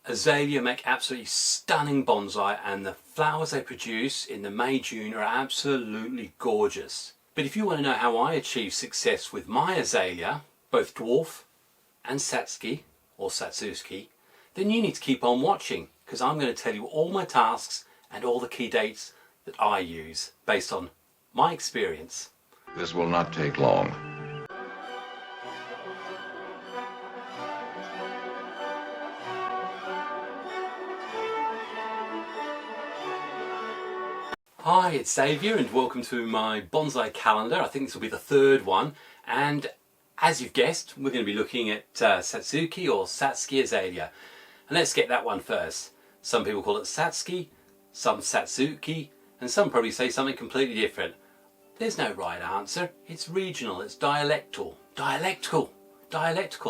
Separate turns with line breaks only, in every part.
Azalea make absolutely stunning bonsai, and the flowers they produce in the May-June are absolutely gorgeous. But if you want to know how I achieve success with my Azalea, both dwarf and Satsuki, or Satsuki, then you need to keep on watching, because I'm going to tell you all my tasks and all the key dates that I use based on my experience.
This will not take long.
Hi, it's Xavier and welcome to my bonsai calendar. I think this will be the third one, and as you've guessed, we're going to be looking at Satsuki or Satsuki Azalea. And let's get that one first. Some people call it Satsuki, some Satsuki, and some probably say something completely different. There's no right answer. It's regional, it's dialectal. Dialectical,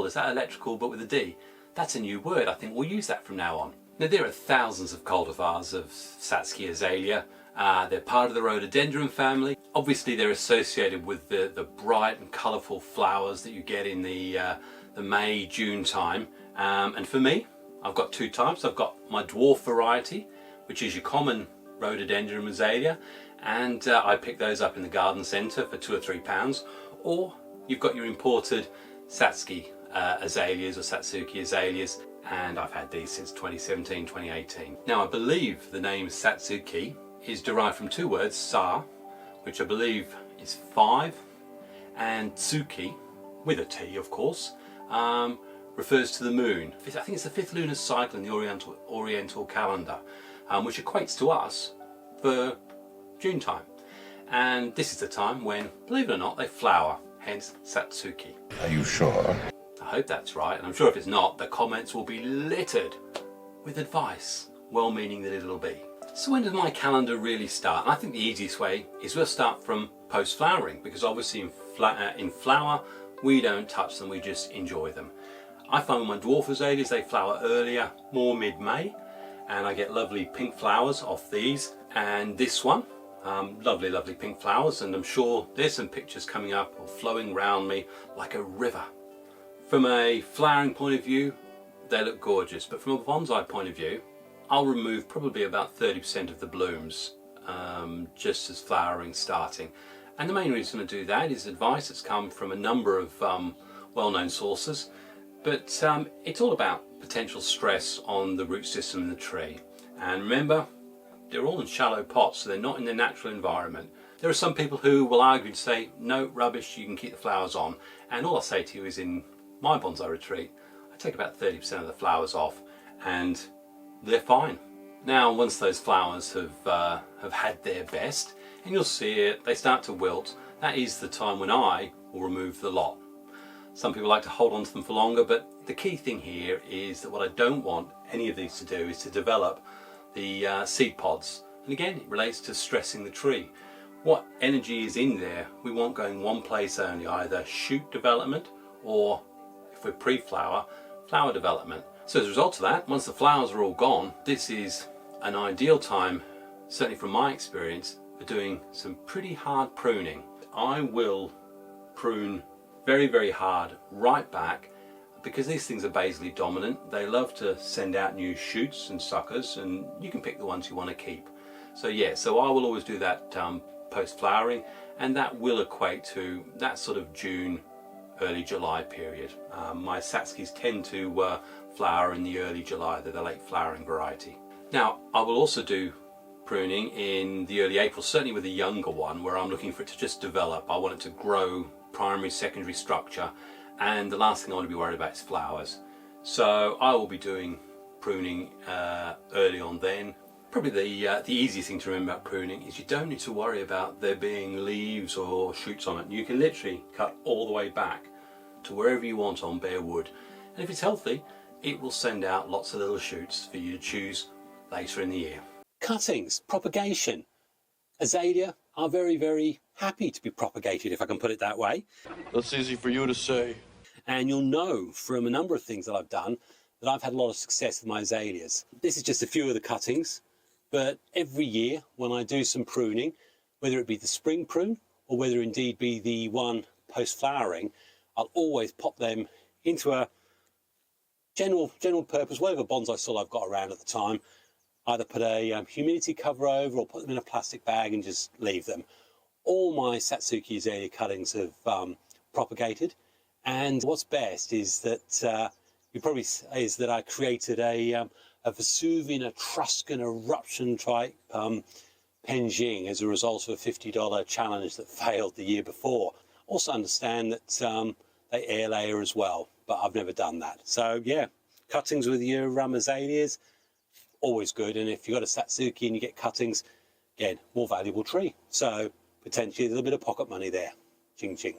is that electrical but with a D? That's a new word. I think we'll use that from now on. Now there are thousands of cultivars of Satsuki Azalea. They're part of the rhododendron family. Obviously they're associated with the bright and colourful flowers that you get in the May-June time. And for me, I've got two types. I've got my dwarf variety, which is your common rhododendron azalea, and I pick those up in the garden centre for £2 or £3. Or you've got your imported Satsuki azaleas or Satsuki azaleas, and I've had these since 2017, 2018. Now I believe the name Satsuki is derived from two words, sa, which I believe is 5, and tsuki, with a T of course, refers to the moon. I think it's the 5th lunar cycle in the Oriental calendar, which equates to us for June time. And this is the time when, believe it or not, they flower, hence Satsuki.
Are you sure?
I hope that's right, and I'm sure if it's not, the comments will be littered with advice, well-meaning that it'll be. So when does my calendar really start? And I think the easiest way is we'll start from post-flowering, because obviously in flower we don't touch them, we just enjoy them. I find with my dwarf azaleas they flower earlier, more mid-May, and I get lovely pink flowers off these. And this one, lovely pink flowers, and I'm sure there's some pictures coming up or flowing around me like a river. From a flowering point of view, they look gorgeous, but from a bonsai point of view, I'll remove probably about 30% of the blooms just as flowering starting. And the main reason I do that is advice that's come from a number of well-known sources, but it's all about potential stress on the root system in the tree. And remember, they're all in shallow pots, so they're not in their natural environment. There are some people who will argue and say, no, rubbish, you can keep the flowers on. And all I say to you is in my bonsai retreat, I take about 30% of the flowers off and they're fine. Now once those flowers have had their best, and you'll see it, they start to wilt, that is the time when I will remove the lot. Some people like to hold on to them for longer, but the key thing here is that what I don't want any of these to do is to develop the seed pods. And again, it relates to stressing the tree. What energy is in there we want going one place only, either shoot development or, if we're pre-flower, flower development. So as a result of that, once the flowers are all gone, this is an ideal time, certainly from my experience, for doing some pretty hard pruning. I will prune very hard right back, because these things are basally dominant. They love to send out new shoots and suckers, and you can pick the ones you want to keep. So yeah, so I will always do that post-flowering, and that will equate to that sort of June, early July period. My Satsukis tend to flower in the early July, they're the late flowering variety. Now I will also do pruning in the early April, certainly with the younger one, where I'm looking for it to just develop. I want it to grow primary, secondary structure, and the last thing I want to be worried about is flowers. So I will be doing pruning early on then. Probably the easiest thing to remember about pruning is you don't need to worry about there being leaves or shoots on it. You can literally cut all the way back to wherever you want on bare wood, and if it's healthy, it will send out lots of little shoots for you to choose later in the year. Cuttings, propagation. Azalea are very happy to be propagated, if I can put it that way.
That's easy for you to say.
And you'll know from a number of things that I've done that I've had a lot of success with my azaleas. This is just a few of the cuttings, but every year when I do some pruning, whether it be the spring prune or whether indeed be the one post-flowering, I'll always pop them into a General purpose, whatever bonsai soil I've got around at the time, either put a humidity cover over or put them in a plastic bag and just leave them. All my Satsuki Azalea cuttings have propagated, and what's best is that I created a Vesuvian Etruscan eruption type Penjing as a result of a $50 challenge that failed the year before. Also understand that they air layer as well, but I've never done that. So yeah, cuttings with your azaleas, always good. And if you've got a Satsuki and you get cuttings, again, more valuable tree. So potentially a little bit of pocket money there. Ching ching.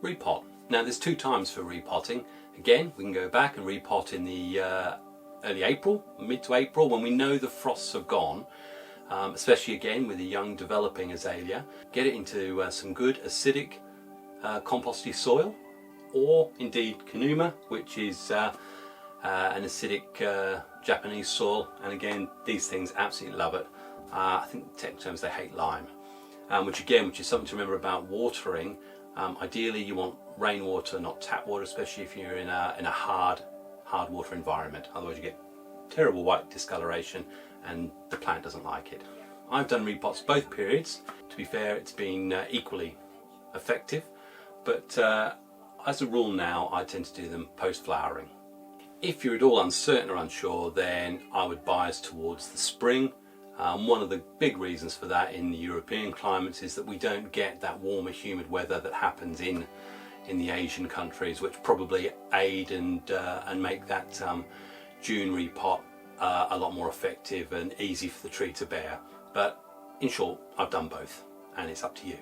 Repot. Now there's 2 times for repotting. Again, we can go back and repot in the early April, mid to April, when we know the frosts have gone. Especially again with a young developing azalea. Get it into some good acidic composty soil, or indeed Kanuma, which is an acidic Japanese soil, and again these things absolutely love it. I think the tech terms, they hate lime, which is something to remember about watering. Ideally you want rainwater, not tap water, especially if you're in a hard water environment. Otherwise you get terrible white discoloration and the plant doesn't like it. I've done repots both periods. To be fair, it's been equally effective, but as a rule now I tend to do them post-flowering. If you're at all uncertain or unsure, then I would bias towards the spring. One of the big reasons for that in the European climates is that we don't get that warmer, humid weather that happens in the Asian countries, which probably aid and make that June repot a lot more effective and easy for the tree to bear. But in short, I've done both, and it's up to you.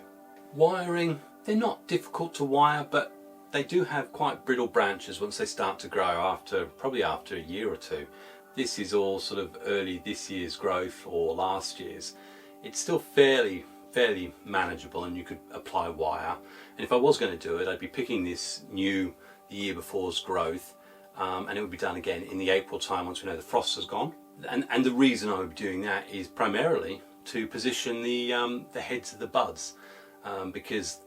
Wiring, they're not difficult to wire, but they do have quite brittle branches once they start to grow, probably after a year or two. This is all sort of early this year's growth or last year's. It's still fairly manageable, and you could apply wire. And if I was going to do it, I'd be picking this the year before's growth, and it would be done again in the April time once we know the frost has gone. And the reason I would be doing that is primarily to position the heads of the buds, because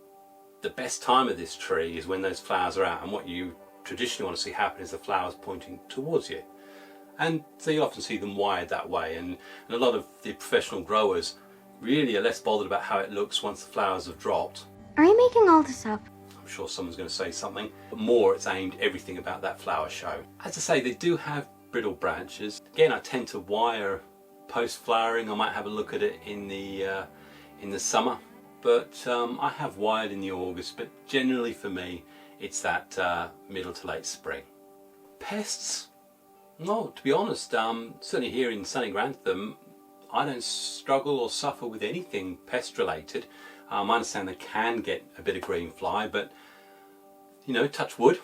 the best time of this tree is when those flowers are out, and what you traditionally want to see happen is the flowers pointing towards you. And so you often see them wired that way, and a lot of the professional growers really are less bothered about how it looks once the flowers have dropped.
Are you making all this up?
I'm sure someone's going to say something, but more it's aimed everything about that flower show. As I say, they do have brittle branches. Again, I tend to wire post-flowering. I might have a look at it in the summer, but I have wired in the August, but generally for me it's that middle to late spring. Pests? No, to be honest, certainly here in sunny Grantham I don't struggle or suffer with anything pest related. I understand they can get a bit of green fly, but you know, touch wood,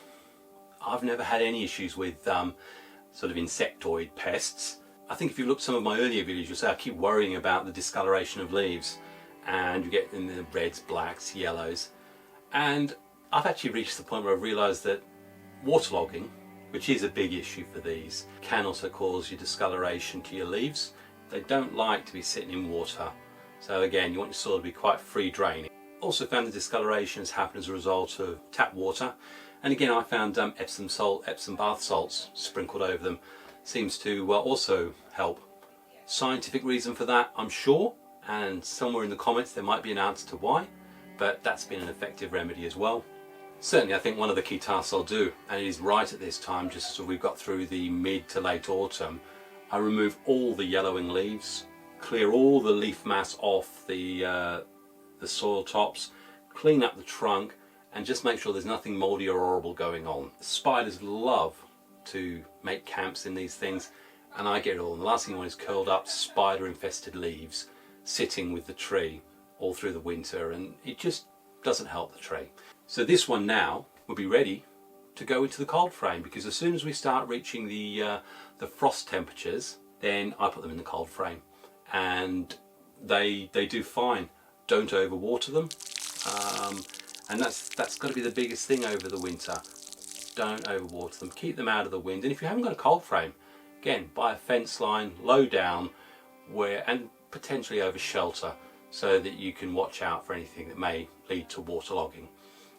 I've never had any issues with sort of insectoid pests. I think if you look at some of my earlier videos, you'll say I keep worrying about the discoloration of leaves, and you get in the reds, blacks, yellows, and I've actually reached the point where I've realised that waterlogging, which is a big issue for these, can also cause your discoloration to your leaves. They don't like to be sitting in water, so again you want your soil to be quite free draining. Also found the discolorations happen as a result of tap water, and again I found Epsom bath salts sprinkled over them seems to also help. Scientific reason for that, I'm sure, and somewhere in the comments there might be an answer to why, but that's been an effective remedy as well. Certainly I think one of the key tasks I'll do, and it is right at this time, just as we've got through the mid to late autumn, I remove all the yellowing leaves, clear all the leaf mass off the soil tops, clean up the trunk, and just make sure there's nothing mouldy or horrible going on. Spiders love to make camps in these things, and I get it all. And the last thing I want is curled up spider infested leaves sitting with the tree all through the winter, and it just doesn't help the tree. So this one now will be ready to go into the cold frame, because as soon as we start reaching the frost temperatures, then I put them in the cold frame, and they do fine. Don't overwater them, and that's got to be the biggest thing over the winter. Don't overwater them. Keep them out of the wind, and if you haven't got a cold frame, again, buy a fence line low down, and potentially over shelter, so that you can watch out for anything that may lead to waterlogging,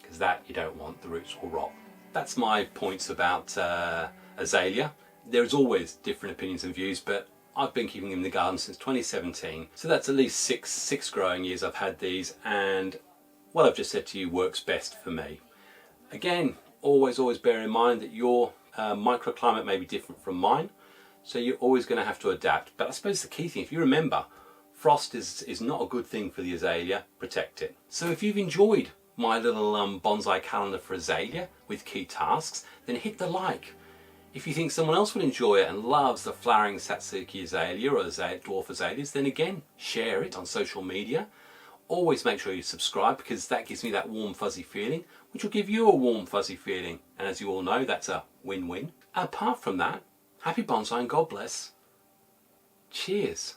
because that you don't want. The roots will rot. That's my points about azalea. There's always different opinions and views, but I've been keeping them in the garden since 2017. So that's at least six growing years I've had these, and what I've just said to you works best for me. Again, always bear in mind that your microclimate may be different from mine, so you're always going to have to adapt. But I suppose the key thing, if you remember, frost is not a good thing for the azalea. Protect it. So if you've enjoyed my little bonsai calendar for azalea with key tasks, then hit the like. If you think someone else would enjoy it and loves the flowering Satsuki azalea or dwarf azaleas, then again, share it on social media. Always make sure you subscribe, because that gives me that warm fuzzy feeling, which will give you a warm fuzzy feeling. And as you all know, that's a win-win. Apart from that, happy bonsai and God bless. Cheers.